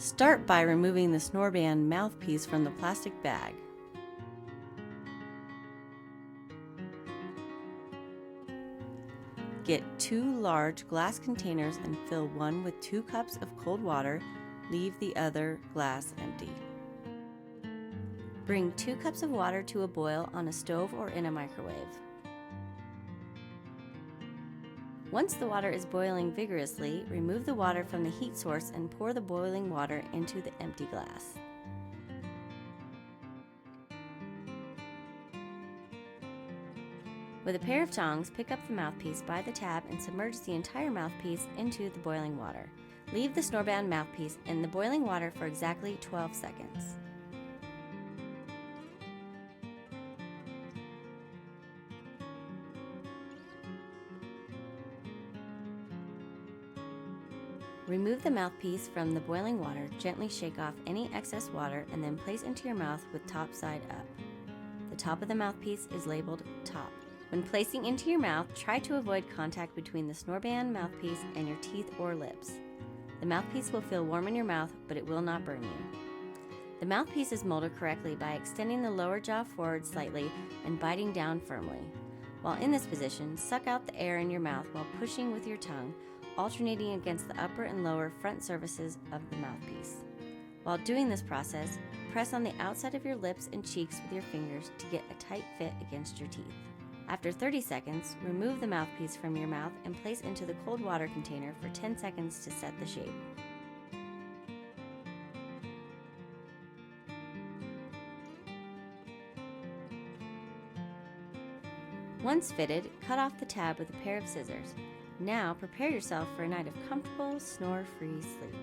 Start by removing the SnorBan mouthpiece from the plastic bag. Get 2 large glass containers and fill one with 2 cups of cold water. Leave the other glass empty. Bring 2 cups of water to a boil on a stove or in a microwave. Once the water is boiling vigorously, remove the water from the heat source and pour the boiling water into the empty glass. With a pair of tongs, pick up the mouthpiece by the tab and submerge the entire mouthpiece into the boiling water. Leave the SnorBan mouthpiece in the boiling water for exactly 12 seconds. Remove the mouthpiece from the boiling water, gently shake off any excess water, and then place into your mouth with top side up. The top of the mouthpiece is labeled top. When placing into your mouth, try to avoid contact between the SnorBan mouthpiece and your teeth or lips. The mouthpiece will feel warm in your mouth, but it will not burn you. The mouthpiece is molded correctly by extending the lower jaw forward slightly and biting down firmly. While in this position, suck out the air in your mouth while pushing with your tongue, alternating against the upper and lower front surfaces of the mouthpiece. While doing this process, press on the outside of your lips and cheeks with your fingers to get a tight fit against your teeth. After 30 seconds, remove the mouthpiece from your mouth and place into the cold water container for 10 seconds to set the shape. Once fitted, cut off the tab with a pair of scissors. Now prepare yourself for a night of comfortable, snore-free sleep.